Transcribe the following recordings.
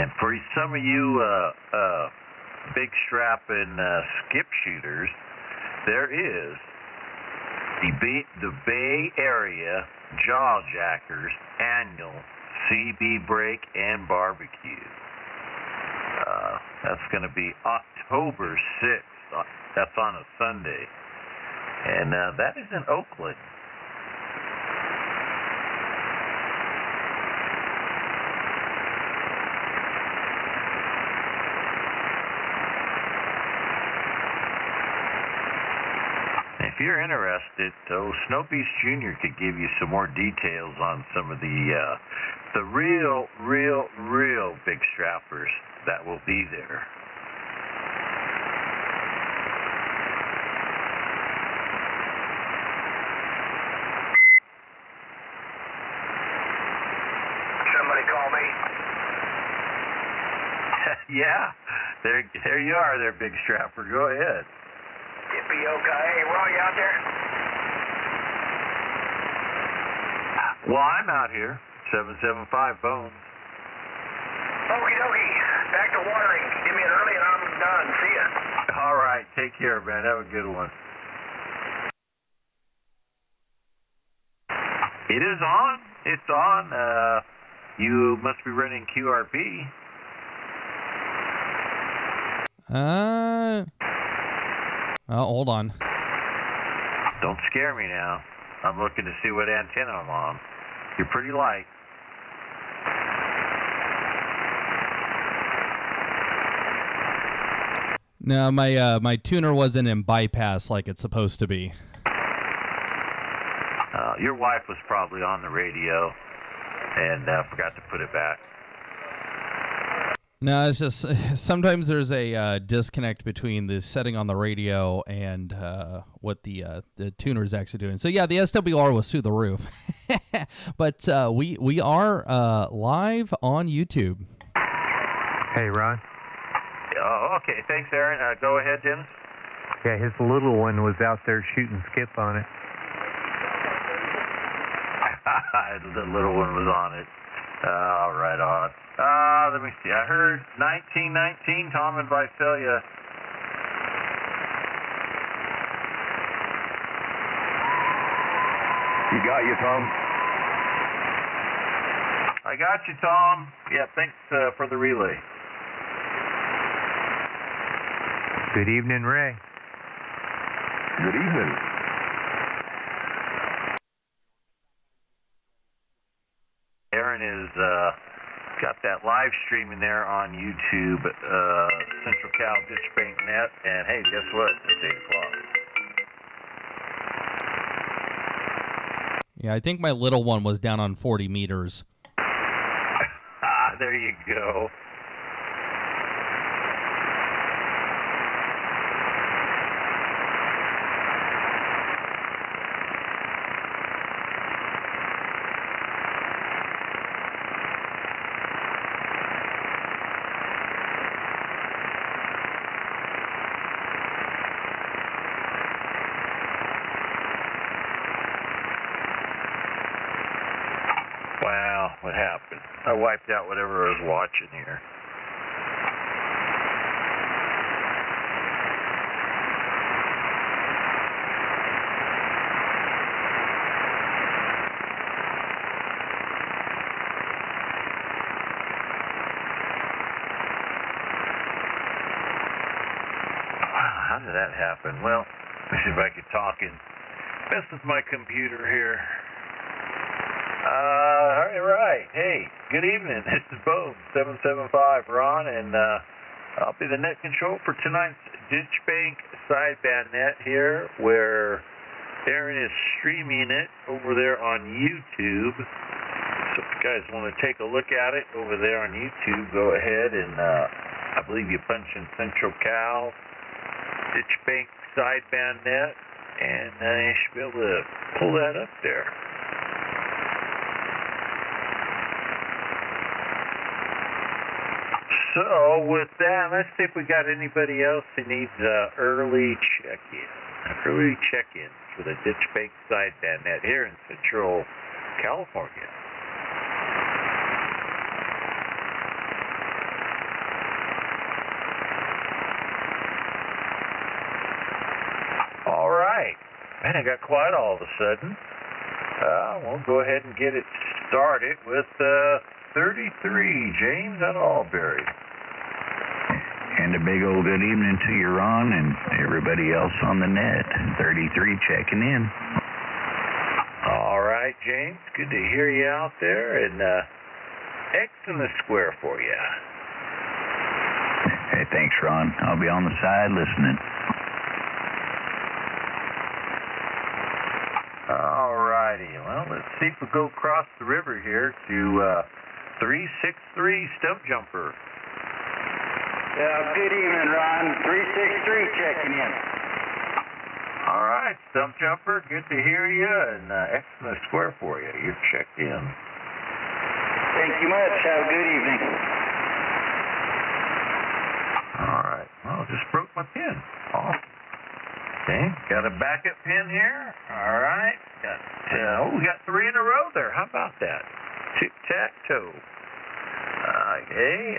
And for some of you big strap and skip shooters, there is the Bay Area Jawjackers annual CB break and barbecue. That's going to be October 6th. That's on a Sunday. And that is in Oakland. If you're interested, Snow Beast Jr. could give you some more details on some of the real big strappers that will be there. Somebody call me. Yeah, there you are there, big strapper. Go ahead. Yippee-okay. Hey, Ron, you out there? Well, I'm out here. 775 Bones. Okie dokie. Back to watering. Give me an early and I'm done. See ya. All right. Take care, man. Have a good one. It is on. It's on. You must be running QRP. Hold on. Don't scare me now. I'm looking to see what antenna I'm on. You're pretty light. No, my tuner wasn't in bypass like it's supposed to be. Your wife was probably on the radio and forgot to put it back. No, it's just sometimes there's a disconnect between the setting on the radio and what the tuner is actually doing. So yeah, the SWR was through the roof, but we are live on YouTube. Hey, Ron. Oh, okay. Thanks, Aaron. Go ahead, Dennis. Yeah, his little one was out there shooting skip on it. The little one was on it. Right on. Let me see. I heard 1919, Tom and Visalia. You got you, Tom. I got you, Tom. Yeah, thanks for the relay. Good evening, Ray. Good evening. Aaron is got that live streaming there on YouTube, Central Cal Ditchbank Net, and hey, guess what? It's 8 o'clock. Yeah, I think my little one was down on 40 meters. There you go. Wow, what happened? I wiped out whatever I was watching here. How did that happen? Well, let me see if I could talk in. Mess with my computer here. All right. Hey, good evening. This is Bo, 775 Ron, and I'll be the net control for tonight's Ditchbank Sideband net here, where Aaron is streaming it over there on YouTube. So if you guys want to take a look at it over there on YouTube, go ahead and I believe you punch in Central Cal Ditchbank Sideband net, and you should be able to pull that up there. So with that, let's see if we got anybody else who needs early check-in for the Ditchbank Sideband net here in Central California. Man, it got quiet all of a sudden. We'll go ahead and get it started with 33, James at Albury. And a big old good evening to you, Ron, and everybody else on the net. 33 checking in. All right, James. Good to hear you out there. And X in the square for you. Hey, thanks, Ron. I'll be on the side listening. All righty. Well, let's see if we go across the river here to 363 Stump Jumper. Good evening, Ron. 363 checking in. All right, Stump Jumper, good to hear you, and X in the square for you. You're checked in. Thank you much. Have a good evening. All right. Well, just broke my pin. Awesome. Okay, got a backup pin here. All right. We got 3 in a row there. How about that? Tic-tac-toe. Okay,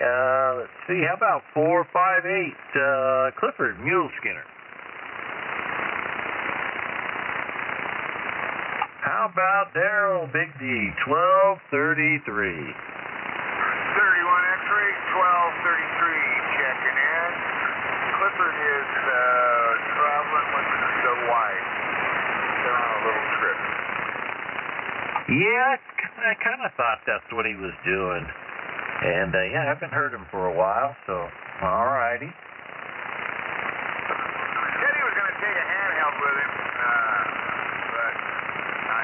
let's see. How about 458 Clifford Mule Skinner? How about Daryl Big D 1233? 31 X-ray 1233 checking in. Clifford is traveling with the wife. They're on a little trip. Yeah, I kind of thought that's what he was doing. And, yeah, I haven't heard him for a while, so, all righty. Said he was going to take a handheld with him, but I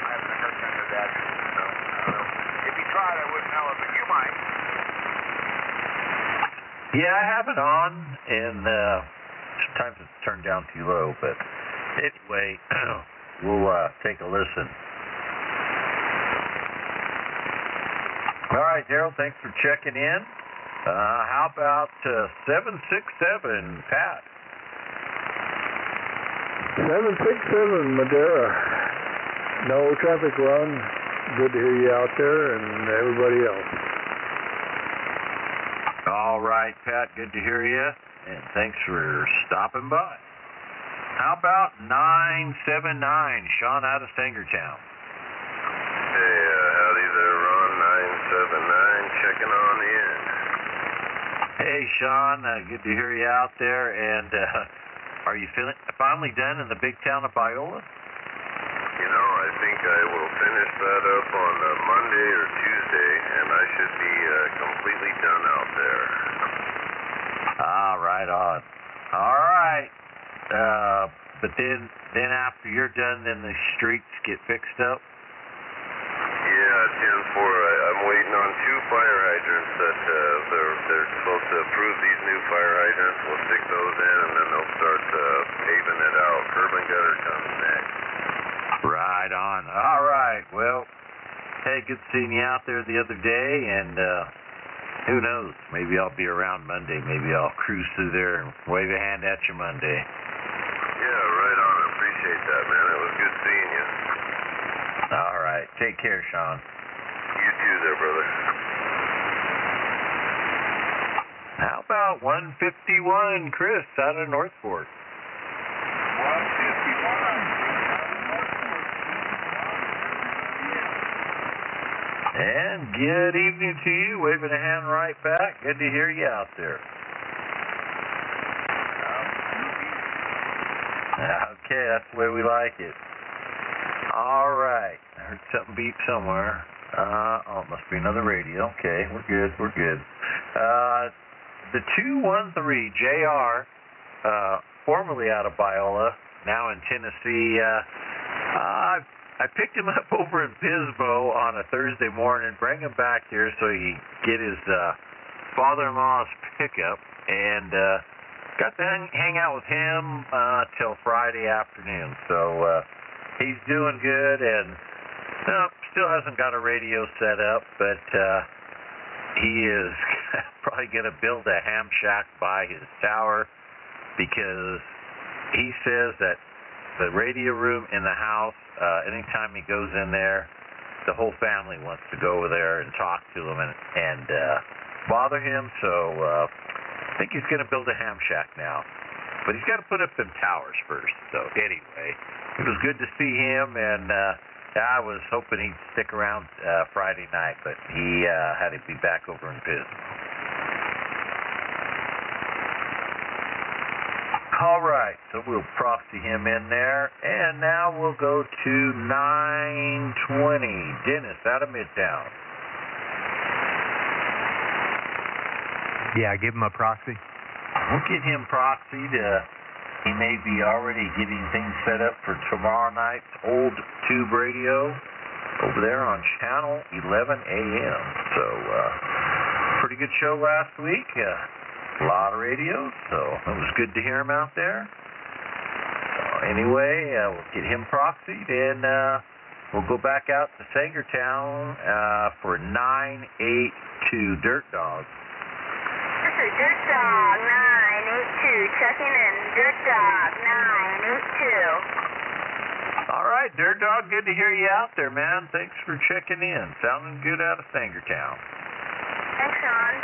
haven't heard none of that. So, if he tried, I wouldn't know it, but you might. Yeah, I have it on, and sometimes it's turned down too low, but anyway, we'll take a listen. All right, Daryl, thanks for checking in. How about 767, Pat? 767 Madera. No traffic run. Good to hear you out there and everybody else. All right, Pat, good to hear you, and thanks for stopping by. How about 979, Sean out of Stangertown? Hey, howdy there, Ron. 979, checking on in. Hey, Sean, good to hear you out there, and are you finally done in the big town of Biola? You know, I think I will finish that up on Monday or Tuesday, and I should be completely done out there. Right on. All right. But then after you're done, then the streets get fixed up? Yeah, 10-4. I'm waiting on 2 fire hydrants that they're supposed to approve these new fire hydrants. We'll stick those in, and then they'll start paving it out. Curb and gutter comes next. Right on. All right. Well, hey, good seeing you out there the other day, and who knows? Maybe I'll be around Monday. Maybe I'll cruise through there and wave a hand at you Monday. Yeah, right on. I appreciate that, man. It was good seeing you. All right. Take care, Sean. You too there, brother. How about 151, Chris, out of Northport? 151. And good evening to you. Waving a hand right back. Good to hear you out there. Okay, that's the way we like it. All right. I heard something beep somewhere. It must be another radio. Okay, we're good. We're good. The 213 JR, formerly out of Biola, now in Tennessee. I picked him up over in Pismo on a Thursday morning, bring him back here so he get his father-in-law's pickup, and got to hang out with him till Friday afternoon. So he's doing good, and still hasn't got a radio set up, but he is probably going to build a ham shack by his tower, because he says that the radio room in the house, anytime he goes in there, the whole family wants to go over there and talk to him and bother him. So I think he's going to build a ham shack now. But he's got to put up them towers first. So anyway, it was good to see him, and I was hoping he'd stick around Friday night, but he had to be back over in Pismo. All right, so we'll proxy him in there, and now we'll go to 920. Dennis out of Midtown. Yeah, give him a proxy. We'll get him proxied. He may be already getting things set up for tomorrow night's old tube radio over there on channel 11 AM. So, pretty good show last week. A lot of radio, so it was good to hear him out there. So anyway, we'll get him proxied, and we'll go back out to Sangertown for 982 Dirt Dog. This is Dirt Dog 982 checking in. Dirt Dog 982. All right, Dirt Dog, good to hear you out there, man. Thanks for checking in. Sounding good out of Sangertown. Thanks, Sean.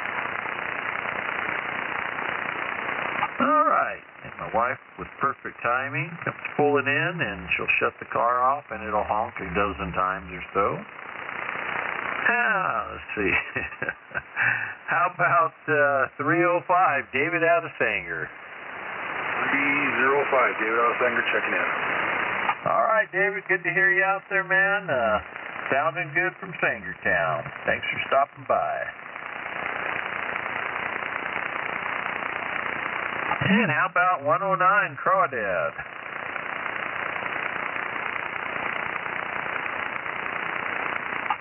All right. And my wife, with perfect timing, comes pulling in, and she'll shut the car off, and it'll honk a dozen times or so. Let's see. How about 305, David out of Sanger? 305, David out of Sanger checking in. All right, David, good to hear you out there, man. Sounding good from Sangertown. Thanks for stopping by. And how about 109 Crawdad?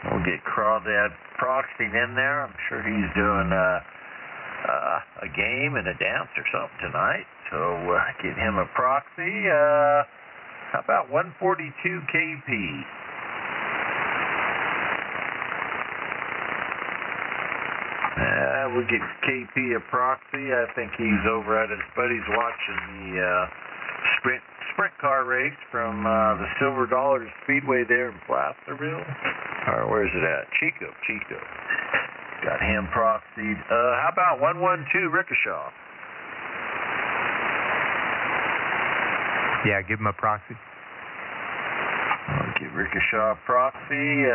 We'll get Crawdad proxied in there. I'm sure he's doing a game and a dance or something tonight. So get him a proxy. How about 142 KP? We'll get KP a proxy. I think he's over at his buddies watching the sprint car race from the Silver Dollar Speedway there in Placerville. Or where's it at? Chico. Got him proxied. How about 112 Rickershaw? Yeah, give him a proxy. I'll get Rickershaw a proxy.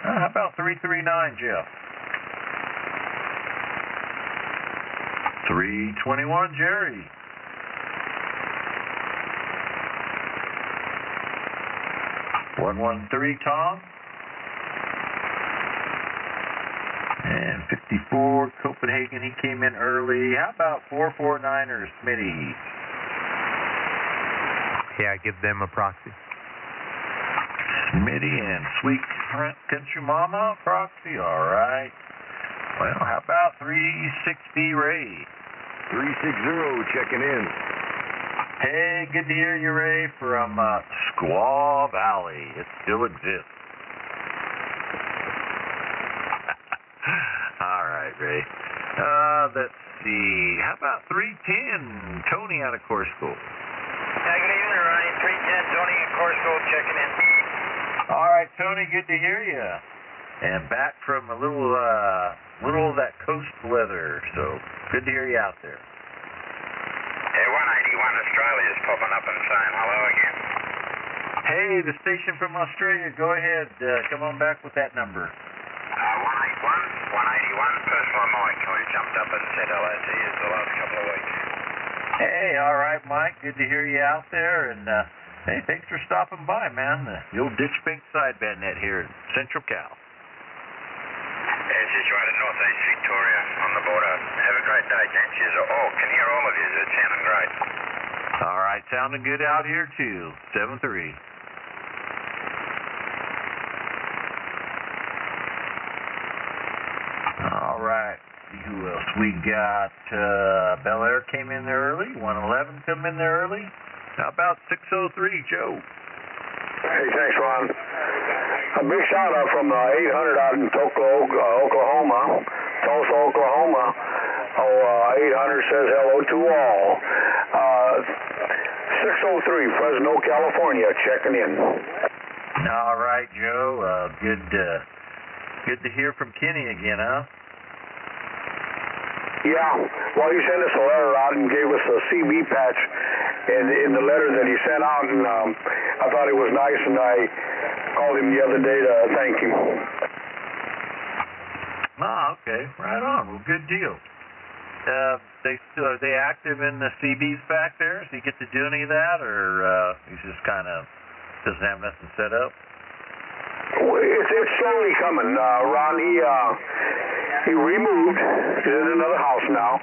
How about 339 Jeff? 321 Jerry. $113 Tom. And 54 Copenhagen, he came in early. How about 449er Smitty? Yeah, give them a proxy. Smitty and Sweet Country Mama proxy, all right. Well, how about 360 Ray? 360 checking in. Hey, good to hear you, Ray, from Squaw Valley. It still exists. All right, Ray. Let's see. How about 310 Tony out of Core School? Yeah, good evening, Ronnie. 310 Tony at Core School checking in. All right, Tony, good to hear you. And back from a little of that coast weather, so good to hear you out there. Hey, 181 Australia is popping up and saying hello again. Hey, the station from Australia, go ahead. Come on back with that number. 181, personal Mike, who jumped up and said hello to you the last couple of weeks. Hey, all right, Mike. Good to hear you out there. And, hey, thanks for stopping by, man. The old Ditchbank Sideband net here in Central Cal. It's situated in northeast Victoria on the border. Have a great day, gents. Oh, can hear all of you. It's sounding great. All right, sounding good out here, too. 7-3. All right. See who else we got. Bel Air came in there early. 111 come in there early. How about 603, Joe? Hey, thanks, Ron. A big shout out from 800 out in Oklahoma, Tulsa, Oklahoma. 800 says hello to all. 603, Fresno, California, checking in. All right, Joe. Good to hear from Kenny again, huh? Yeah. Well, he sent us a letter out and gave us a CB patch, in the letter that he sent out, and I thought it was nice, and I called him the other day to thank him. Oh, okay. Right on. Well, good deal. Are they active in the CBs back there? Does he get to do any of that, or he's just kind of doesn't have nothing set up? Well, it's slowly coming, Ron. He removed. He's in another house now.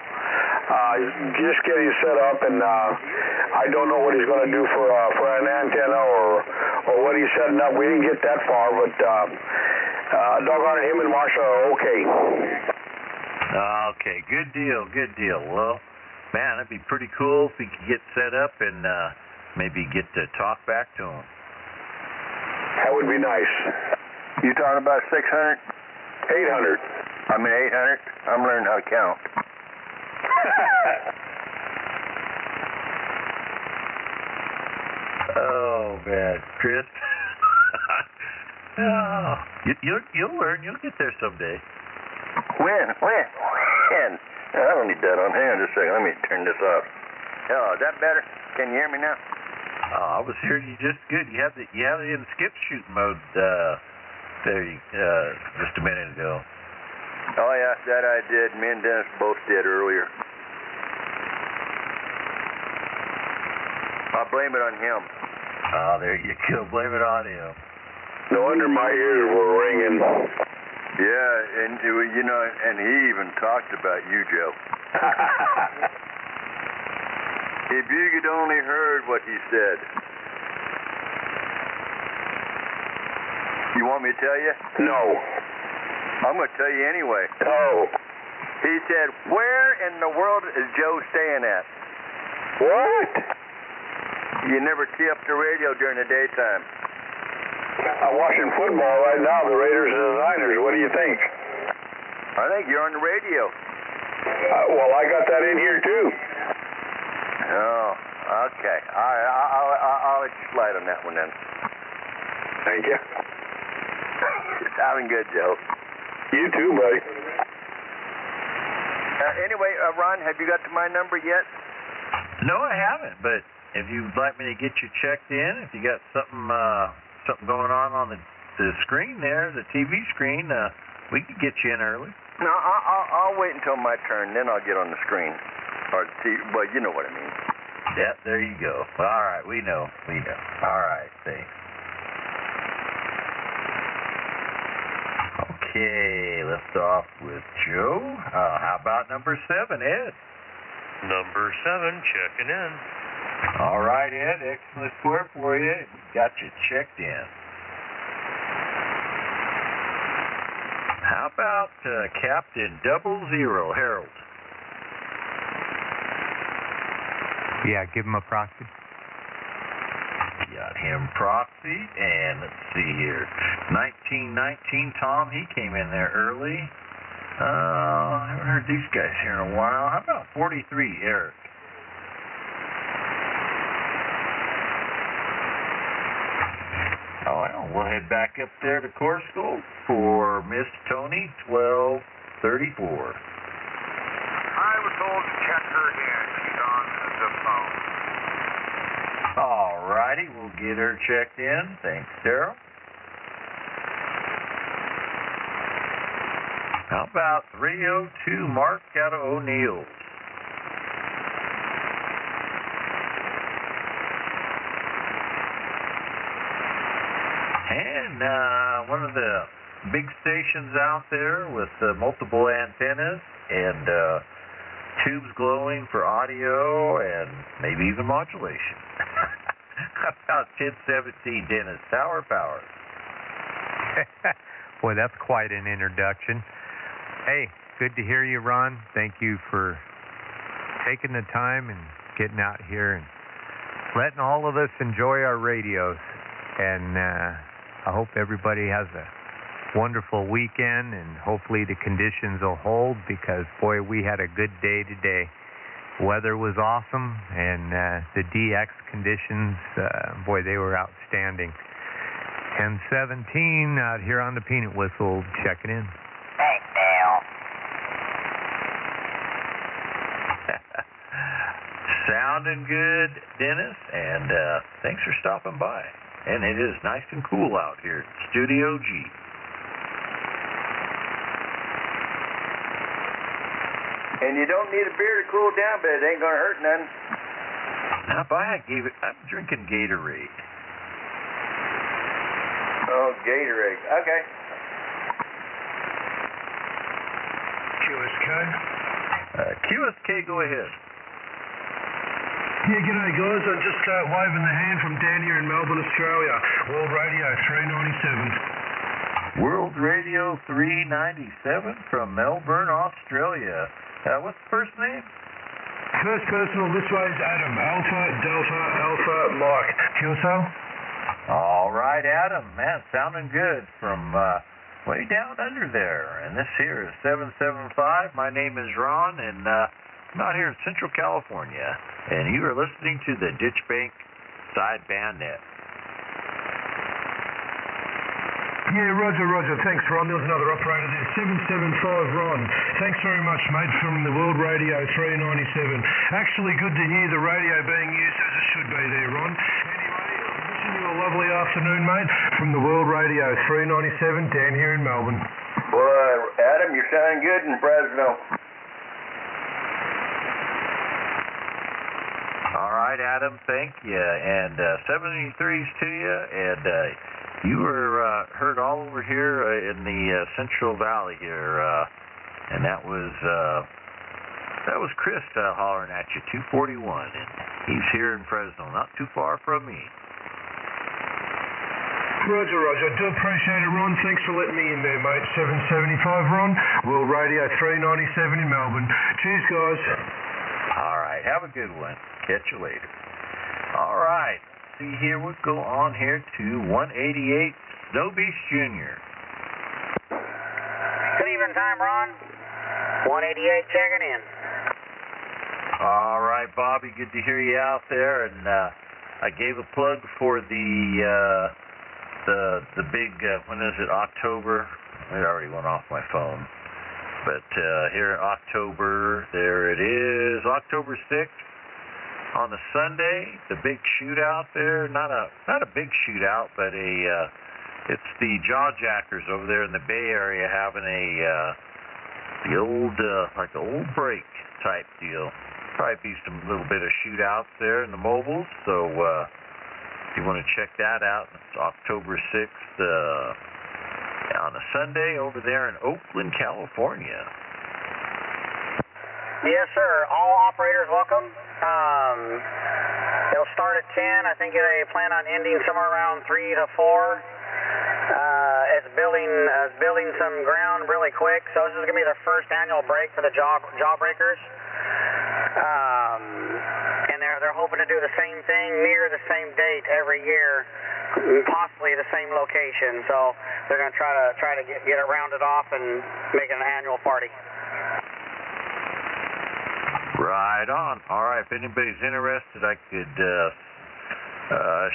He's just getting set up, and I don't know what he's going to do for an antenna or what he's setting up. We didn't get that far, but doggone it, him and Marsha are okay. Okay, good deal, good deal. Well, man, that'd be pretty cool if we could get set up and maybe get to talk back to him. That would be nice. You talking about 600? 800. I mean 800? I'm learning how to count. Oh, man, Chris. Oh, you'll learn. You'll get there someday. When? I don't need that on. Hang on just a second. Let me turn this off. Oh, is that better? Can you hear me now? Oh, I was hearing you just good. You have it in skip shoot mode there just a minute ago. Oh, yeah, that I did. Me and Dennis both did earlier. I'll blame it on him. Oh, there you go. Blame it on him. No wonder my ears were ringing. Yeah, and you know, and he even talked about you, Joe. If you could only heard what he said. You want me to tell you? No. I'm going to tell you anyway. Oh. He said, where in the world is Joe staying at? What? You never tee up the radio during the daytime. I'm watching football right now, the Raiders and the Niners. What do you think? I think you're on the radio. Well, I got that in here, too. Oh, okay. All right, I'll let you slide on that one then. Thank you. Sounding good, Joe. You too, buddy. Anyway, Ron, have you got to my number yet? No, I haven't, but if you'd like me to get you checked in, if you got something going on the screen there, the TV screen, we could get you in early. No, I'll wait until my turn, then I'll get on the screen. Or TV, well, you know what I mean. Yeah, there you go. All right, we know. All right, thanks. Okay, lift off with Joe. How about number 7, Ed? Number 7, checking in. All right, Ed, excellent score for you. Got you checked in. How about Captain 00, Harold? Yeah, give him a proxy. Got him proxy, and let's see here. 1919, Tom, he came in there early. I haven't heard these guys here in a while. How about 43, Eric? Oh, well, we'll head back up there to course school for Miss Tony, 1234. I was told to check her in. She's on the phone. All righty, we'll get her checked in. Thanks, Daryl. How about 302 Mark out of O'Neill's? And one of the big stations out there with multiple antennas and tubes glowing for audio and maybe even modulation. How about 1017 Dennis Tower Power? Boy, that's quite an introduction. Hey, good to hear you, Ron. Thank you for taking the time and getting out here and letting all of us enjoy our radios. And I hope everybody has a wonderful weekend, and hopefully the conditions will hold, because, boy, we had a good day today. Weather was awesome, and the DX conditions, boy, they were outstanding. 1017 out here on the Peanut Whistle, checking in. Thanks, Dale. Sound sounding good, Dennis, and thanks for stopping by. And it is nice and cool out here at Studio G. And you don't need a beer to cool down, but it ain't going to hurt none. Now, I'm drinking Gatorade. Oh, Gatorade. Okay. QSK. QSK, go ahead. Yeah, g'day guys. I'm just waving the hand from down here in Melbourne, Australia. World Radio 397. World Radio 397 from Melbourne, Australia. What's the first name? First personal this way is Adam. Alpha, Delta, Alpha, Mike. QSL? All right, Adam. Man, sounding good from way down under there. And this here is 775. My name is Ron, and I'm out here in Central California. And you are listening to the Ditchbank Sideband net. Yeah, Roger. Thanks, Ron. There was another operator there. 775, Ron. Thanks very much, mate, from the World Radio 397. Actually, good to hear the radio being used as it should be there, Ron. Anyway, wishing you a lovely afternoon, mate, from the World Radio 397 down here in Melbourne. Well, Adam, you're sounding good in Fresno. All right, Adam, thank you. And 73s to you. And you were heard all over here in the Central Valley here. And that was Chris hollering at you, 241. And he's here in Fresno, not too far from me. Roger. I do appreciate it, Ron. Thanks for letting me in there, mate. 775, Ron. World Radio 397 in Melbourne. Cheers, guys. All right. Have a good one. Catch you later. All right. See here, we'll go on here to 188 Snow Beast Jr. Good evening time, Ron. 188 checking in. All right, Bobby. Good to hear you out there. And I gave a plug for the big, when is it, October? It already went off my phone. But here in October, there it is, October 6th. On a Sunday, the big shootout there, not a big shootout, but it's the Jawjackers over there in the Bay Area having the old break type deal. Probably be some little bit of shootouts there in the mobiles, so if you want to check that out, it's October 6th on a Sunday over there in Oakland, California. Yes, sir. All operators welcome. It'll start at 10. I think they plan on ending somewhere around 3 to 4. It's building some ground really quick. So this is going to be the first annual break for the Jawbreakers. And they're hoping to do the same thing near the same date every year, possibly the same location. So they're going to try to get it rounded off and make it an annual party. Right on. All right, if anybody's interested, I could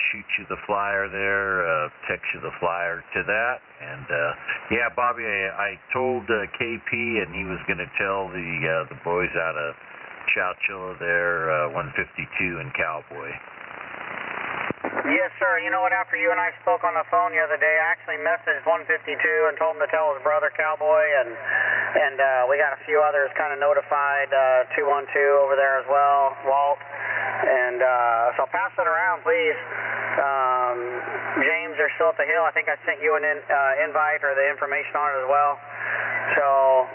shoot you the flyer there, text you the flyer to that. And yeah, Bobby, I told KP, and he was going to tell the boys out of Chowchilla there, 152 and Cowboy. Yes, sir. You know what? After you and I spoke on the phone the other day, I actually messaged 152 and told him to tell his brother Cowboy, and we got a few others kind of notified. 212 over there as well, Walt. And so pass it around, please. James, they're still at the hill. I think I sent you an invite or the information on it as well. So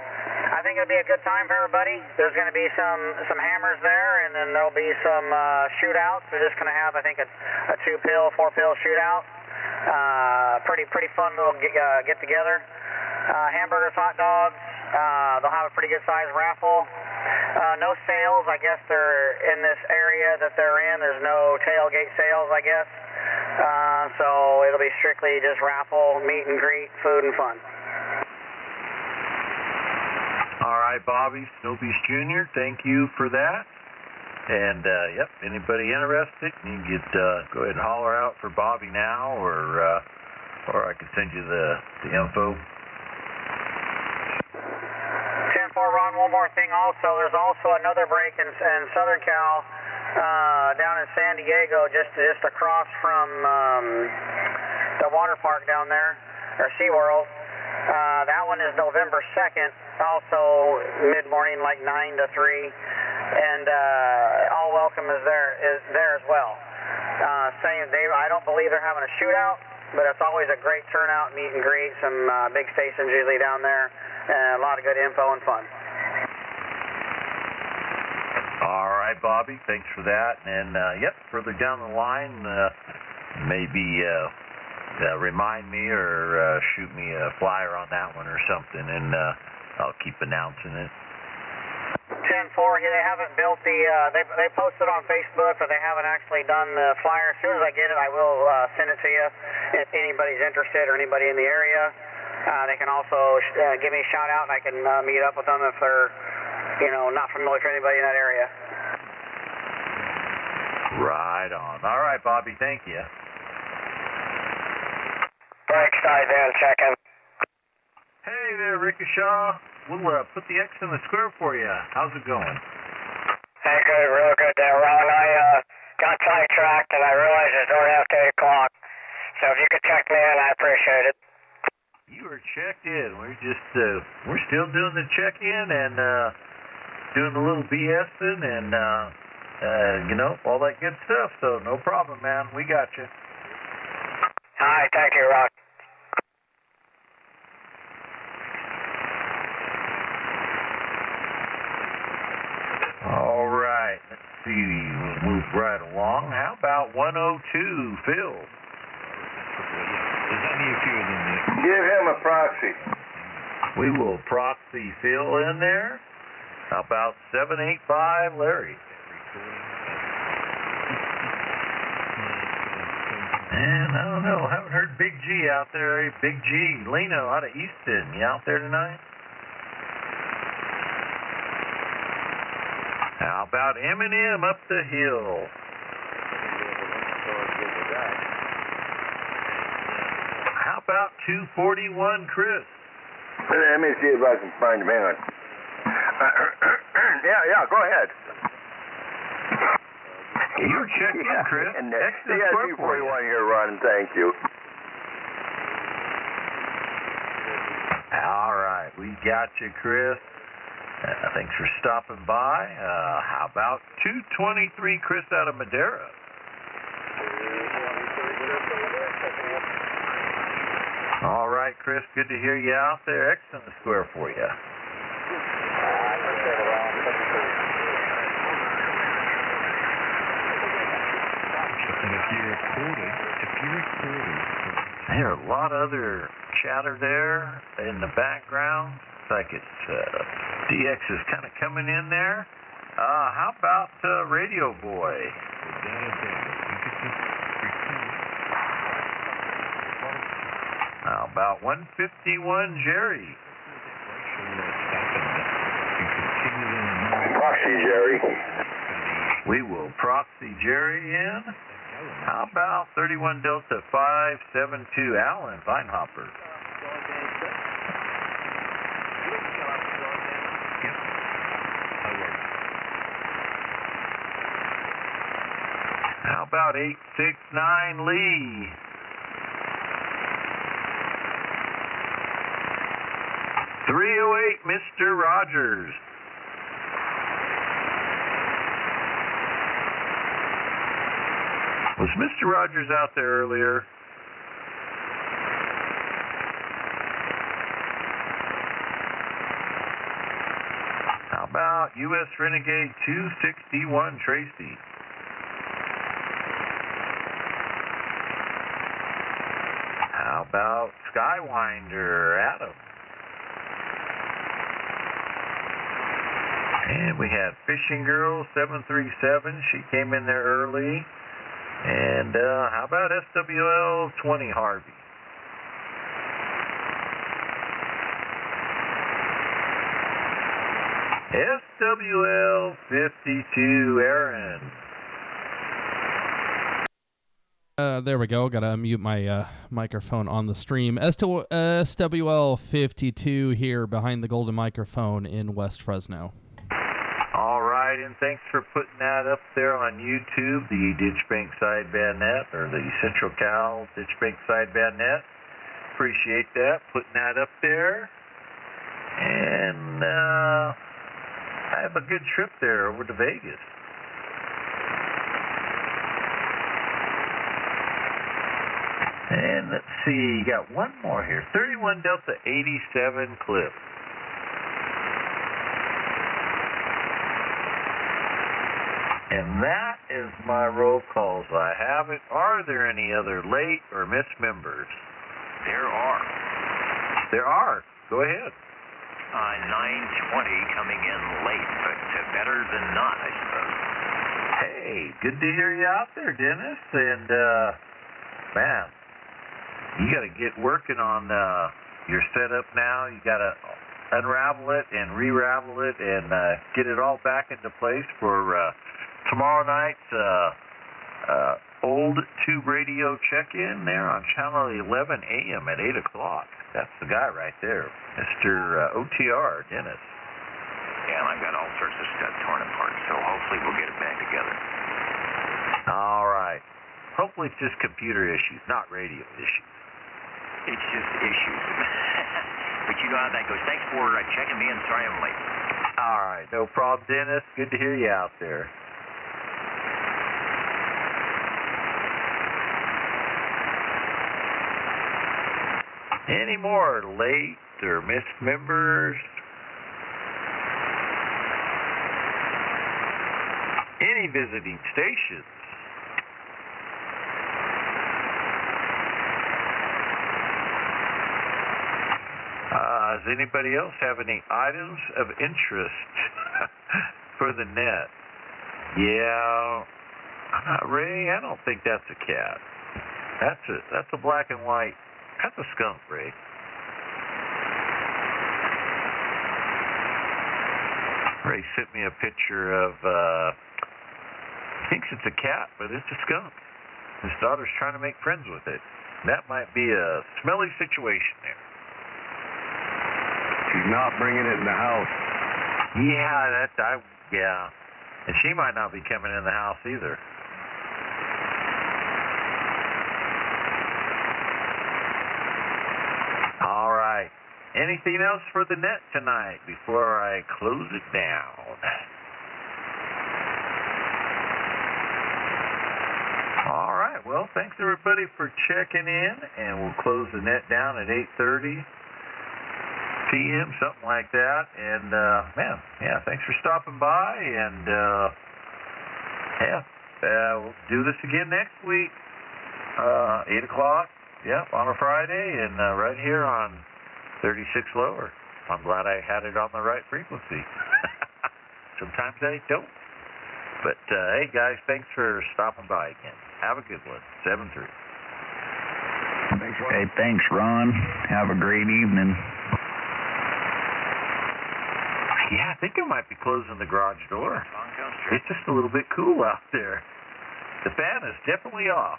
I think it'll be a good time for everybody. There's going to be some hammers there, and then there'll be some shootouts. We're just going to have, I think, a 2-pill, 4-pill shootout. Pretty fun little get together. Hamburgers, hot dogs. They'll have a pretty good sized raffle. No sales. I guess they're in this area that they're in. There's no tailgate sales, I guess. So it'll be strictly just raffle, meet and greet, food and fun. All right, Bobby, Snow Beast Jr., thank you for that. And, yep, anybody interested, you can go ahead and holler out for Bobby now, or I can send you the info. 10-4, Ron, one more thing also. There's also another break in Southern Cal down in San Diego, just across from the water park down there, or SeaWorld. That one is November 2nd, also mid-morning, like 9 to 3, and all welcome is there as well. I don't believe they're having a shootout, but it's always a great turnout, meet and greet, some big stations usually down there, and a lot of good info and fun. All right, Bobby, thanks for that. And, yep, further down the line, maybe remind me or shoot me a flyer on that one or something, and I'll keep announcing it. 10-4, they haven't built the, they posted on Facebook, but they haven't actually done the flyer. As soon as I get it, I will send it to you. If anybody's interested or anybody in the area, they can also give me a shout out, and I can meet up with them if they're, not familiar with anybody in that area. Right on. All right, Bobby, thank you. Thanks, Sideband, checking. Hey there, Ricochet. We'll put the X in the square for you. How's it going? Hey, good, real good there, Ron. I got sidetracked, and I realized it's already after 8 o'clock. So if you could check me in, I appreciate it. You are checked in. We're just, we're still doing the check-in and doing a little BSing and, all that good stuff. So no problem, man. We got you. All right, thank you, Ron. All right. Let's see. We'll move right along. How about 102, Phil? There's only a few of them there. Give him a proxy. We will proxy Phil in there. How about 785, Larry? And I don't know. Haven't heard Big G out there. Hey, Big G, Leno out of Easton. You out there tonight? How about Eminem up the hill? How about 241, Chris? Let me see if I can find him. Hang on. Yeah, go ahead. You're checking in, Chris. Yeah, 241 here, Ron. Thank you. All right, we got you, Chris. Thanks for stopping by. How about 223, Chris out of Madera? All right, Chris, good to hear you out there. X in the square for you. There are a lot of other chatter there in the background. It's like DX is kind of coming in there. How about Radio Boy? How about 151, Jerry? Proxy, Jerry. We will proxy Jerry in. How about 31 Delta 572, Alan Weinhopper? How about 869 Lee? .308 Mr. Rogers. Was Mr. Rogers out there earlier? How about U.S. Renegade 261 Tracy? How about Skywinder Adam? And we had Fishing Girl 737. She came in there early. And how about SWL 20 Harvey? SWL 52 Aaron. There we go. Got to unmute my microphone on the stream. SWL 52 here behind the golden microphone in West Fresno. All right, and thanks for putting that up there on YouTube, the Ditchbank Sideband Net, or the Central Cal Ditchbank Sideband Net. Appreciate that, putting that up there. And have a good trip there over to Vegas. And let's see, got one more here. 31 Delta 87 clip. And that is my roll calls. I have it. Are there any other late or missed members? There are. There are. Go ahead. 9:20 coming in late, but better than not, I suppose. Hey, good to hear you out there, Dennis. And, man, you got to get working on your setup now. You got to unravel it and re-ravel it and get it all back into place for tomorrow night's old tube radio check-in there on channel 11 a.m. at 8 o'clock. That's the guy right there, Mr. OTR, Dennis. Yeah, and I've got all sorts of stuff torn apart, so hopefully we'll get it back together. All right. Hopefully it's just computer issues, not radio issues. It's just issues. But you know how that goes. Thanks for checking me in. Sorry I'm late. All right. No problem, Dennis. Good to hear you out there. Any more late or missed members? Any visiting stations? Does anybody else have any items of interest for the net? Yeah, Ray, I don't think that's a cat. That's a black and white. That's a skunk, Ray. Ray sent me a picture of, thinks it's a cat, but it's a skunk. His daughter's trying to make friends with it. That might be a smelly situation there. She's not bringing it in the house. Yeah. And she might not be coming in the house either. All right. Anything else for the net tonight before I close it down? All right. Well, thanks everybody for checking in, and we'll close the net down at 8:30 p.m., something like that. And thanks for stopping by. And we'll do this again next week, 8 o'clock. Yep, on a Friday, and right here on 36 lower. I'm glad I had it on the right frequency. Sometimes I don't. But, hey, guys, thanks for stopping by again. Have a good one. 7-3. Thanks, Ron. Hey, thanks, Ron. Have a great evening. Yeah, I think I might be closing the garage door. It's just a little bit cool out there. The fan is definitely off.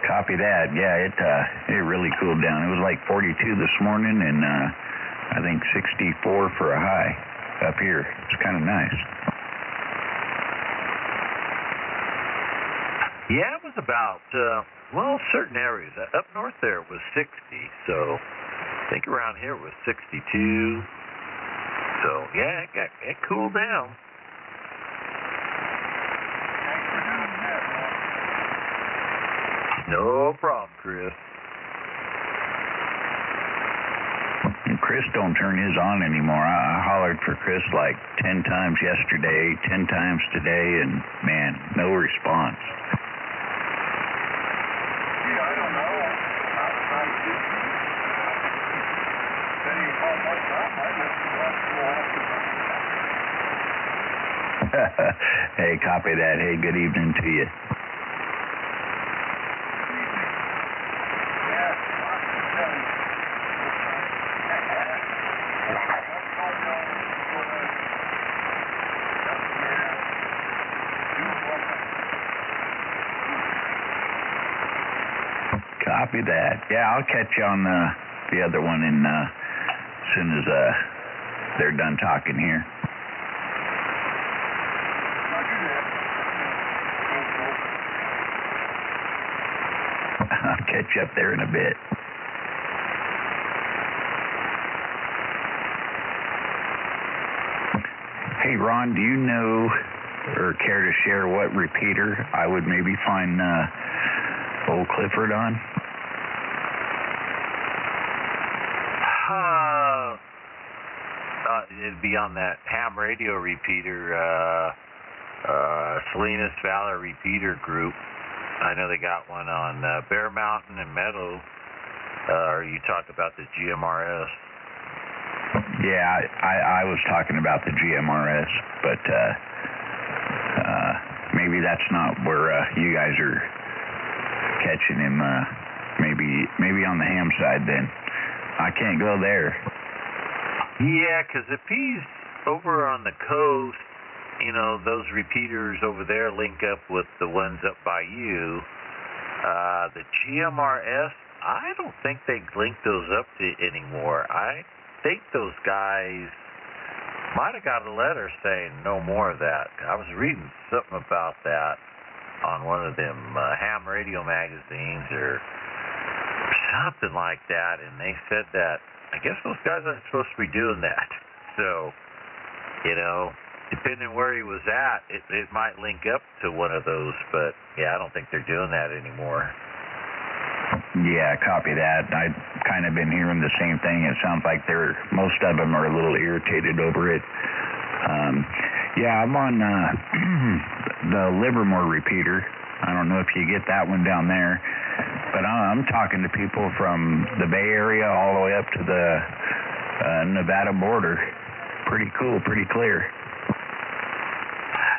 Copy that. Yeah, it really cooled down. It was like 42 this morning, and I think 64 for a high up here. It's kind of nice. Yeah, it was about, certain areas. Up north there it was 60, so I think around here it was 62. So, yeah, it cooled down. No problem, Chris. And Chris don't turn his on anymore. I hollered for Chris like 10 times yesterday, 10 times today, and, man, no response. Yeah, I don't know. Hey, copy that. Hey, good evening to you. Copy that. Yeah, I'll catch you on the other one as soon as they're done talking here. catch you up there in a bit. Hey, Ron, do you know or care to share what repeater I would maybe find old Clifford on? It'd be on that ham radio repeater, Salinas Valley repeater group. I know they got one on Bear Mountain and Meadow. Or you talk about the GMRS. Yeah, I was talking about the GMRS, but maybe that's not where you guys are catching him. Maybe on the ham side then. I can't go there. Yeah, because if he's over on the coast, you know, those repeaters over there link up with the ones up by you. The GMRS, I don't think they link those up to anymore. I think those guys might have got a letter saying no more of that. I was reading something about that on one of them ham radio magazines or something like that, and they said that I guess those guys aren't supposed to be doing that. So, you know, depending where he was at, it might link up to one of those, but yeah, I don't think they're doing that anymore. Yeah, copy that. I've kind of been hearing the same thing. It sounds like most of them are a little irritated over it. Yeah, I'm on the Livermore repeater. I don't know if you get that one down there, but I'm talking to people from the Bay Area all the way up to the Nevada border. Pretty cool, pretty clear.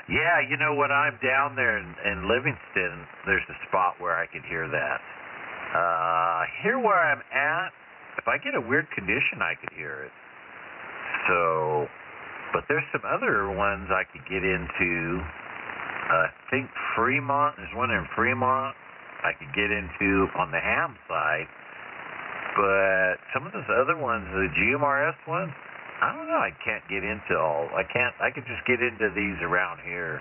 Yeah, you know, when I'm down there in Livingston, there's a spot where I can hear that. Here where I'm at, if I get a weird condition, I could hear it. So, but there's some other ones I could get into. I think Fremont, there's one in Fremont I could get into on the ham side. But some of those other ones, the GMRS ones, I don't know, I can't get into all. I could just get into these around here,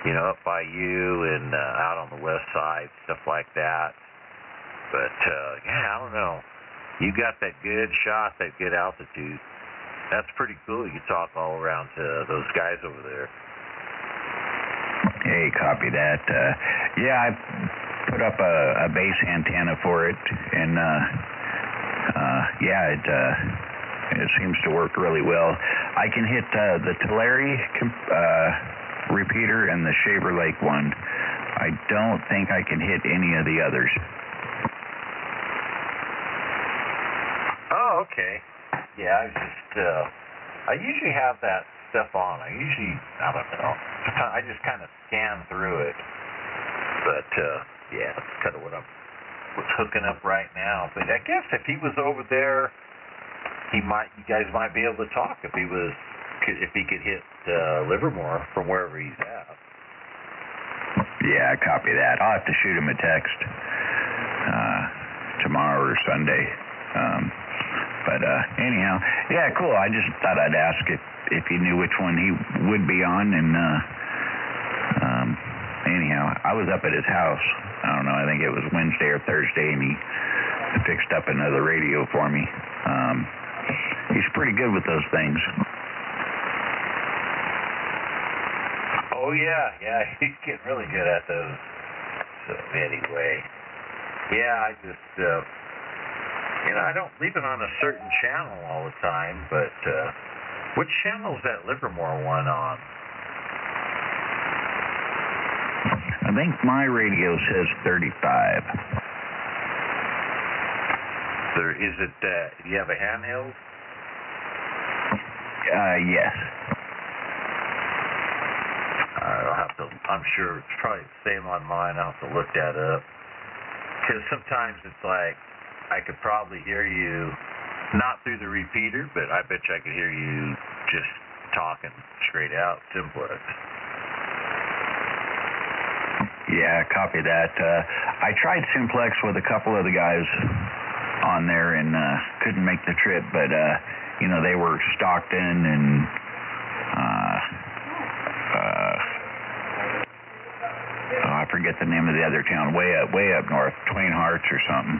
you know, up by you and out on the west side, stuff like that. But, yeah, I don't know. You got that good shot, that good altitude. That's pretty cool. You talk all around to those guys over there. Hey, copy that. Yeah, I put up a base antenna for it, and yeah, it seems to work really well. I can hit the Tulare repeater and the Shaver Lake one. I don't think I can hit any of the others. Oh, okay. Yeah, I usually have that stuff on. I don't know. I just kind of scan through it. But, yeah, that's kind of what I'm hooking up right now. But I guess if he was over there, you guys might be able to talk if he could hit Livermore from wherever he's at. Yeah, copy that. I'll have to shoot him a text tomorrow or Sunday. But anyhow, yeah, cool. I just thought I'd ask if you knew which one he would be on. And anyhow, I was up at his house. I don't know. I think it was Wednesday or Thursday, and he fixed up another radio for me. He's pretty good with those things. Oh, yeah, he's getting really good at those. So, anyway, yeah, I just, I don't leave it on a certain channel all the time, but which channel is that Livermore one on? I think my radio says 35. Is it, do you have a handheld? Yes. I'm sure it's probably the same on mine. I'll have to look that up. Because sometimes it's like, I could probably hear you, not through the repeater, but I bet you I could hear you just talking straight out, simplex. Yeah, copy that. I tried simplex with a couple of the guys on there and couldn't make the trip, but, they were Stockton and I forget the name of the other town, way up north, Twain Hearts or something.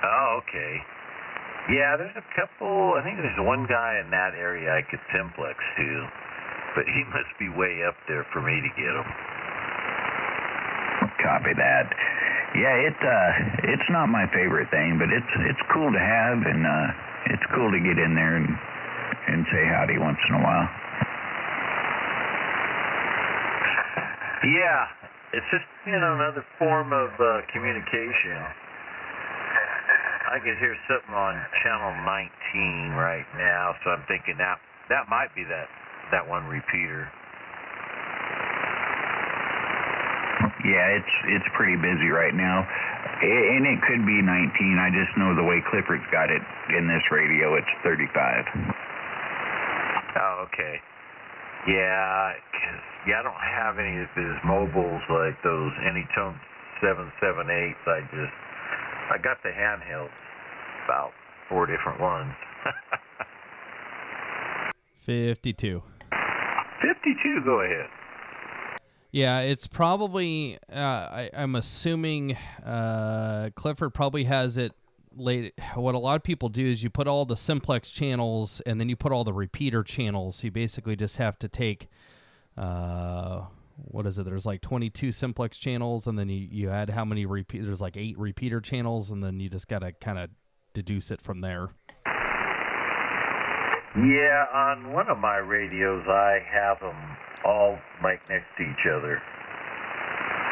Oh, okay. Yeah, there's a couple. I think there's one guy in that area I could simplex to, but he must be way up there for me to get him. Copy that. Yeah, it's not my favorite thing, but it's cool to have, and it's cool to get in there and say howdy once in a while. Yeah, it's just another form of communication. I can hear something on channel 19 right now, so I'm thinking that might be that one repeater. Yeah, it's pretty busy right now, and it could be 19. I just know the way Clifford's got it in this radio, it's 35. Oh, okay. Yeah, 'cause I don't have any of his mobiles like those Anytone 778s. I got the handhelds, about 4 different ones. 52. 52, go ahead. Yeah, it's probably, I'm assuming Clifford probably has it late. What a lot of people do is you put all the simplex channels and then you put all the repeater channels. You basically just have to take, what is it? There's like 22 simplex channels, and then you add how many there's like 8 repeater channels, and then you just got to kind of deduce it from there. Yeah, on one of my radios, I have them all right next to each other.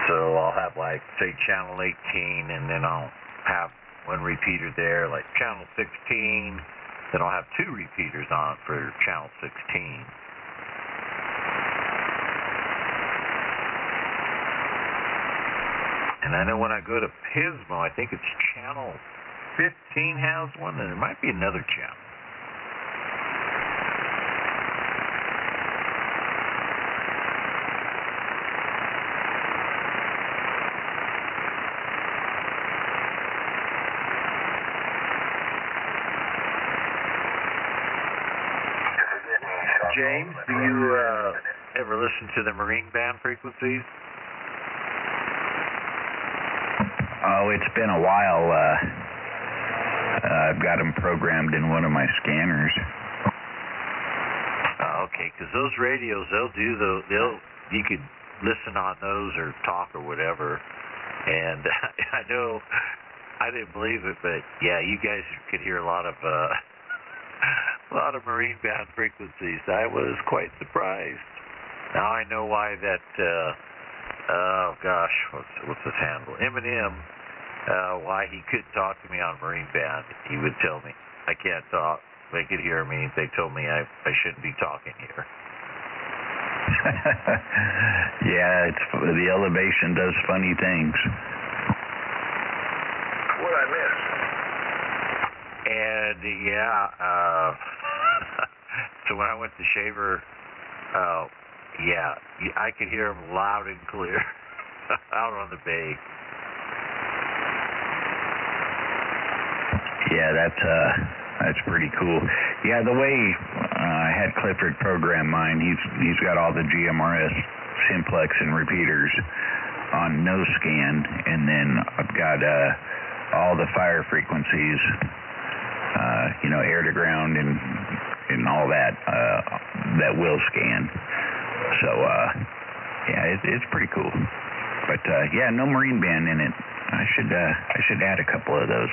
So I'll have, like, say, channel 18, and then I'll have one repeater there, like channel 16. Then I'll have 2 repeaters on for channel 16. And I know when I go to Pismo, I think it's channel 15 has one, and there might be another channel. James, do you ever listen to the marine band frequencies? Oh, it's been a while. I've got them programmed in one of my scanners. Okay, because those radios, you could listen on those or talk or whatever. And I know, I didn't believe it, but yeah, you guys could hear a lot of marine band frequencies. I was quite surprised. Now I know why that. Oh gosh, what's his handle? Eminem. Why he couldn't talk to me on marine band? He would tell me I can't talk. They could hear me. They told me I shouldn't be talking here. Yeah, the elevation does funny things. What'd I miss? And yeah, so when I went to Shaver, yeah, I could hear him loud and clear out on the bay. Yeah, that's pretty cool. Yeah, the way I had Clifford program mine, he's got all the GMRS simplex and repeaters on no scan, and then I've got all the fire frequencies, air to ground and all that that will scan. So yeah, it's pretty cool. But yeah, no marine band in it. I should add a couple of those.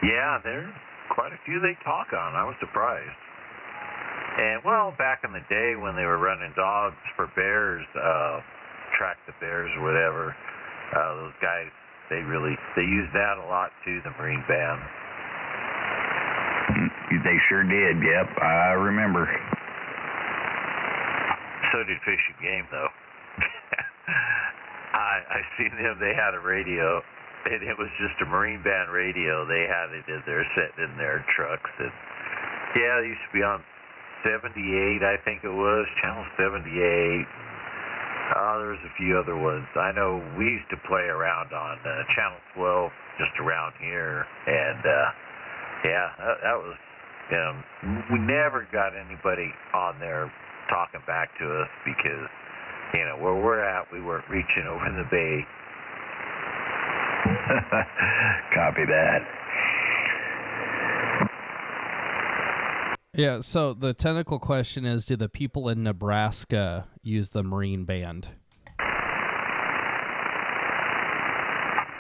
Yeah, there's quite a few they talk on. I was surprised. And, well, back in the day when they were running dogs for bears, track the bears or whatever, those guys, they used that a lot too, the marine band. They sure did, yep, I remember. So did Fish and Game, though. I seen them, they had a radio. And it was just a marine band radio. They had it in there, sitting in their trucks. And yeah, it used to be on 78, I think it was, channel 78. There was a few other ones. I know we used to play around on channel 12, just around here. And yeah, that was, we never got anybody on there talking back to us because, where we're at, we weren't reaching over the bay. Copy that. Yeah, so the technical question is, do the people in Nebraska use the Marine Band?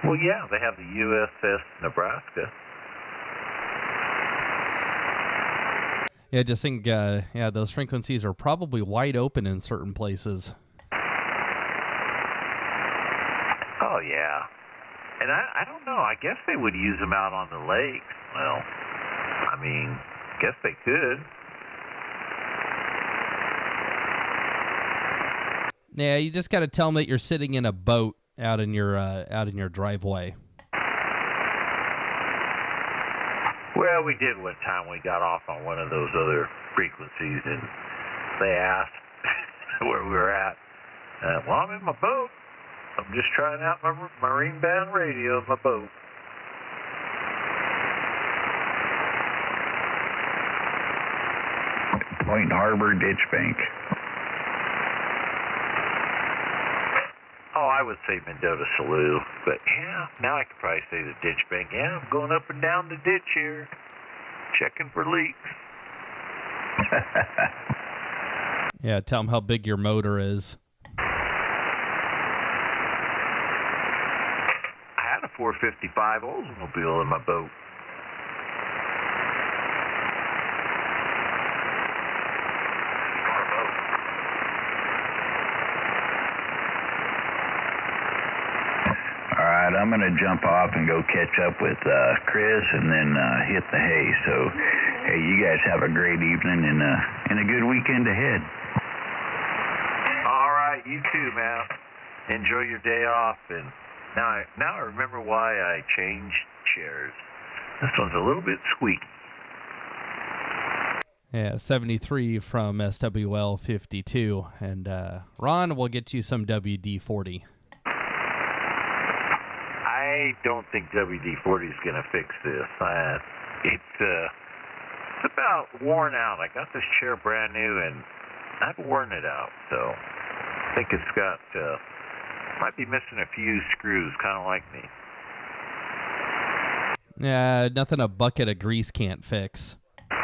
Well, yeah, they have the USS Nebraska. Yeah, I just think, those frequencies are probably wide open in certain places. Oh, yeah. And I don't know. I guess they would use them out on the lake. Well, I mean, guess they could. Yeah, you just got to tell them that you're sitting in a boat out in your driveway. Well, we did one time. We got off on one of those other frequencies, and they asked where we were at. Well, I'm in my boat. I'm just trying out my Marine Band radio in my boat. Point Harbor, Ditchbank. Oh, I would say Mendota Slough, but yeah, now I could probably say the Ditchbank. Yeah, I'm going up and down the ditch here, checking for leaks. Yeah, tell them how big your motor is. I had a 455 Oldsmobile in my boat. I'm going to jump off and go catch up with Chris and then hit the hay. So, hey, you guys have a great evening and a good weekend ahead. All right, you too, man. Enjoy your day off. And now I remember why I changed chairs. This one's a little bit squeaky. Yeah, 73 from SWL 52. And Ron will get you some WD-40. I don't think WD-40 is going to fix this. It's about worn out. I got this chair brand new, and I've worn it out. So I think it's got, might be missing a few screws, kind of like me. Yeah, nothing a bucket of grease can't fix. I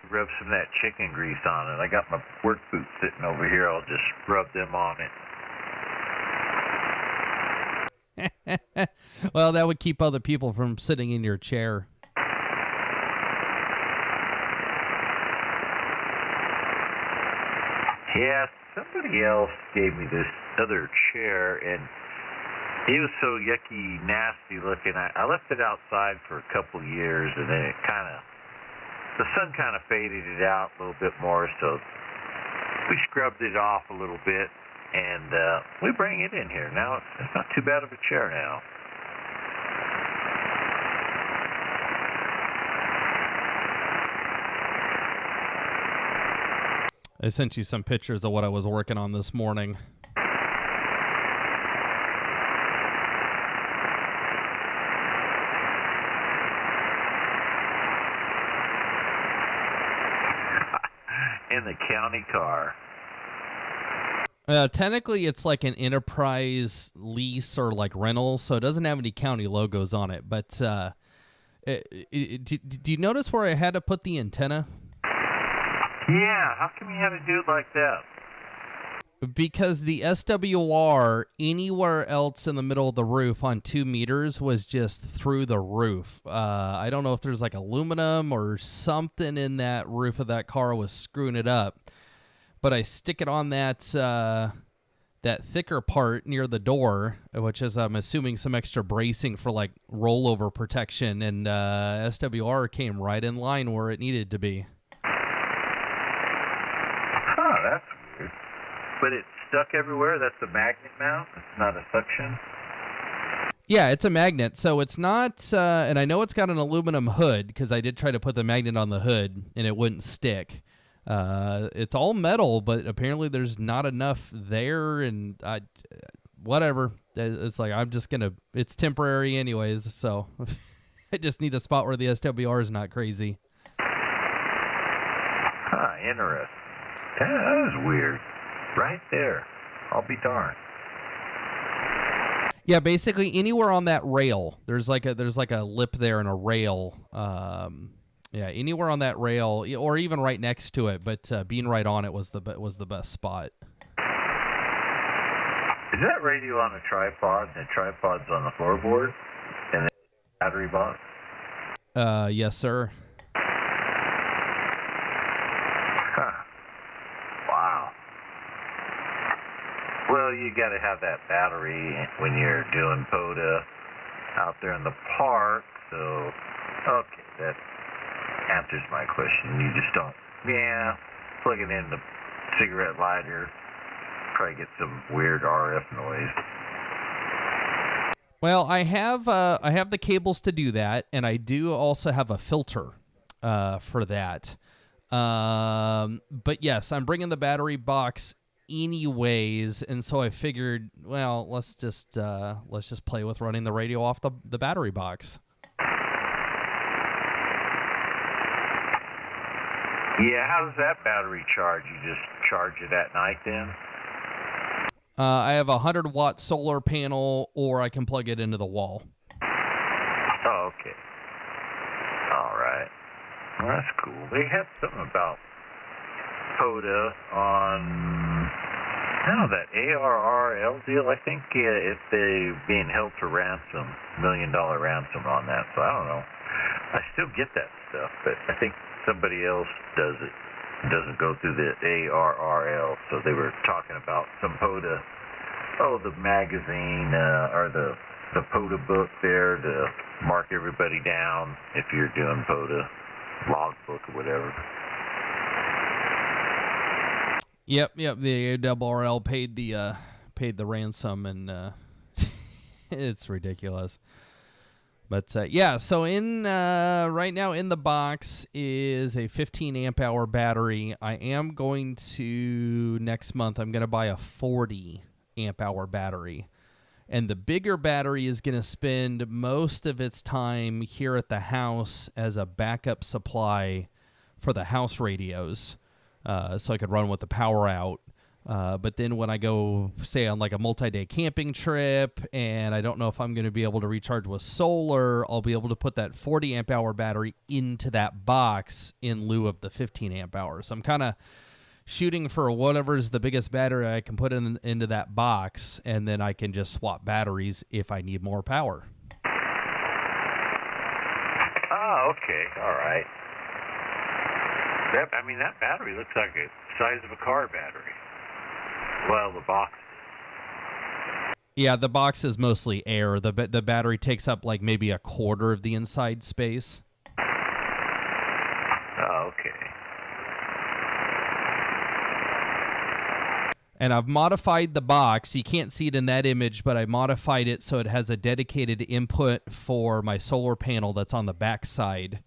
could rub some of that chicken grease on it. I got my work boots sitting over here. I'll just rub them on it. Well, that would keep other people from sitting in your chair. Yeah, somebody else gave me this other chair, and it was so yucky, nasty looking. I left it outside for a couple of years, and then the sun kind of faded it out a little bit more, so we scrubbed it off a little bit. And we bring it in here. Now, it's not too bad of a chair now. I sent you some pictures of what I was working on this morning. In the county car. Technically, it's like an enterprise lease or like rental, so it doesn't have any county logos on it. But do you notice where I had to put the antenna? Yeah, how come you had to do it like that? Because the SWR anywhere else in the middle of the roof on 2 meters was just through the roof. I don't know if there's like aluminum or something in that roof of that car was screwing it up. But I stick it on that thicker part near the door, which is, I'm assuming, some extra bracing for like rollover protection, and SWR came right in line where it needed to be. Huh, that's weird. But it's stuck everywhere? That's a magnet mount? It's not a suction? Yeah, it's a magnet. So it's not, and I know it's got an aluminum hood, because I did try to put the magnet on the hood, and it wouldn't stick. It's all metal, but apparently there's not enough there, and whatever. It's like, it's temporary anyways, so I just need a spot where the SWR is not crazy. Interesting. That is weird. Right there. I'll be darned. Yeah, basically anywhere on that rail, there's like a lip there and a rail. Yeah, anywhere on that rail, or even right next to it, but being right on it was the best spot. Is that radio on a tripod? The tripod's on the floorboard, and the battery box. Yes, sir. Huh. Wow. Well, you got to have that battery when you're doing POTA out there in the park. So, okay, that answers my question. You just don't, plug it in the cigarette lighter, probably get some weird RF noise. Well, I have the cables to do that, and I do also have a filter for that. But yes, I'm bringing the battery box anyways, and so I figured, well, let's just play with running the radio off the battery box. Yeah, how does that battery charge? You just charge it at night then? I have a 100-watt solar panel, or I can plug it into the wall. Oh, okay. All right. Well, that's cool. They had something about POTA on, that ARRL deal. I think if they're being held to ransom, $1 million ransom on that. So I don't know. I still get that stuff, but I think somebody else does it. It doesn't go through the ARRL. So they were talking about some POTA, the magazine or the POTA book there to mark everybody down if you're doing POTA, logbook or whatever. Yep. The ARRL paid the ransom, and it's ridiculous. But so in right now in the box is a 15 amp hour battery. I am going to next month. I'm going to buy a 40 amp hour battery, and the bigger battery is going to spend most of its time here at the house as a backup supply for the house radios, so I could run with the power out. But then when I go, say, on like a multi-day camping trip, and I don't know if I'm going to be able to recharge with solar, I'll be able to put that 40 amp hour battery into that box in lieu of the 15 amp hours. So I'm kind of shooting for whatever's the biggest battery I can put into that box, and then I can just swap batteries if I need more power. Oh, okay. All right. That battery looks like the size of a car battery. Well, the box. Yeah, the box is mostly air. The battery takes up like maybe a quarter of the inside space. Oh, okay. And I've modified the box. You can't see it in that image, but I modified it so it has a dedicated input for my solar panel that's on the back side.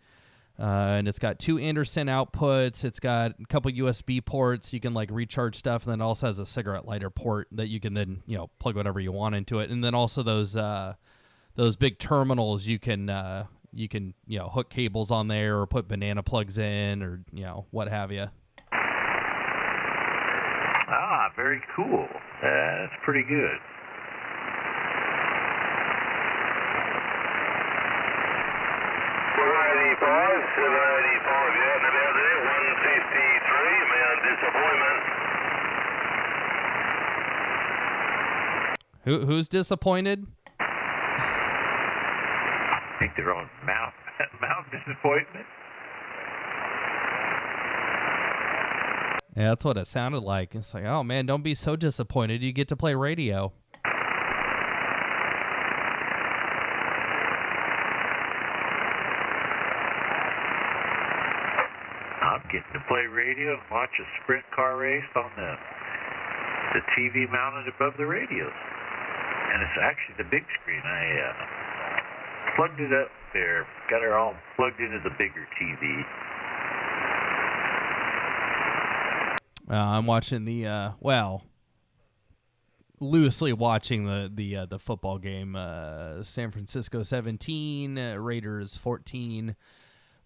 And it's got 2 Anderson outputs. It's got a couple USB ports. You can like recharge stuff, and then it also has a cigarette lighter port that you can then plug whatever you want into it. And then also those big terminals you can hook cables on there or put banana plugs in or what have you. Ah, very cool. That's pretty good. Who's disappointed? I think they're on mouth disappointment. Yeah, that's what it sounded like. It's like, oh man, don't be so disappointed. You get to play radio. I'm getting to play radio and watch a sprint car race on the TV mounted above the radios. And it's actually the big screen. I plugged it up there, got it all plugged into the bigger TV. I'm watching loosely watching the football game. San Francisco 17, Raiders 14,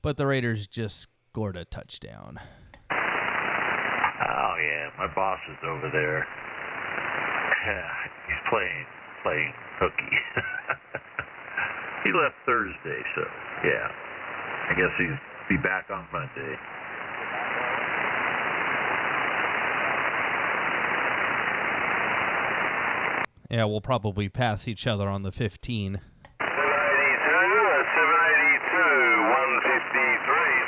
but the Raiders just scored a touchdown. Oh, yeah, my boss is over there. He's playing hooky. He left Thursday, so, yeah. I guess he'll be back on Monday. Yeah, we'll probably pass each other on the 15. 153,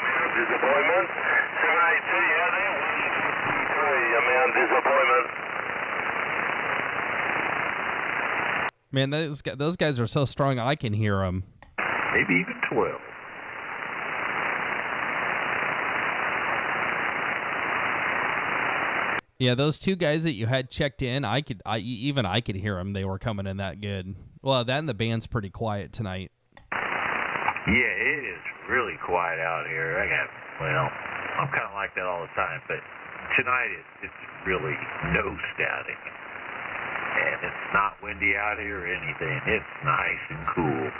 amount disappointment. 782, yeah, there, 153, amount disappointment. Man, those guys are so strong, I can hear them. Maybe even 12. Yeah, those two guys that you had checked in, I could hear them. They were coming in that good. Well, that and the band's pretty quiet tonight. Yeah, it is really quiet out here. I'm kind of like that all the time, but tonight it's really no static. And it's not windy out here or anything. It's nice and cool.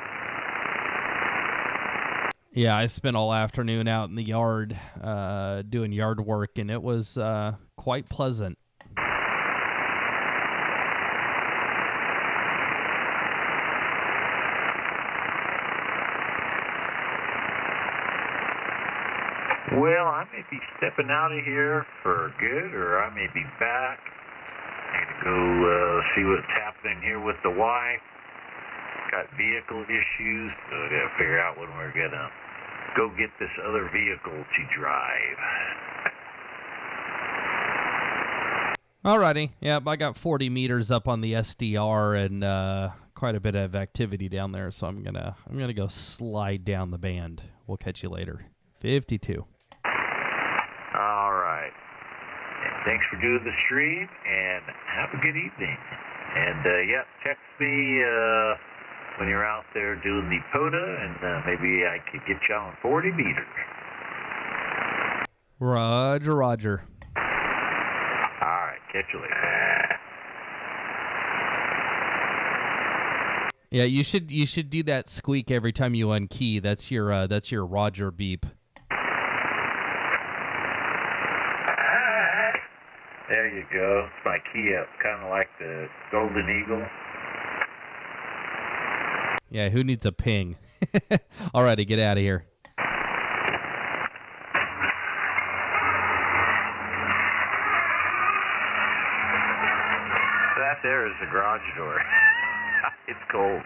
Yeah, I spent all afternoon out in the yard doing yard work, and it was quite pleasant. Well, I may be stepping out of here for good, or I may be back. I need to go see what's happening here with the wife. Got vehicle issues, so I got to figure out when we're going to go get this other vehicle to drive. Alrighty. Yep, I got 40 meters up on the SDR and quite a bit of activity down there, so I'm gonna go slide down the band. We'll catch you later. 52. All right. And thanks for doing the stream, and have a good evening. And, text me when you're out there doing the POTA, and maybe I could get you on 40 meters. Roger, roger. All right, catch you later. Yeah, you should do that squeak every time you unkey. That's your Roger beep. There you go. It's my key up, kind of like the Golden Eagle. Yeah, who needs a ping? Alrighty, get out of here. That there is the garage door. It's cold.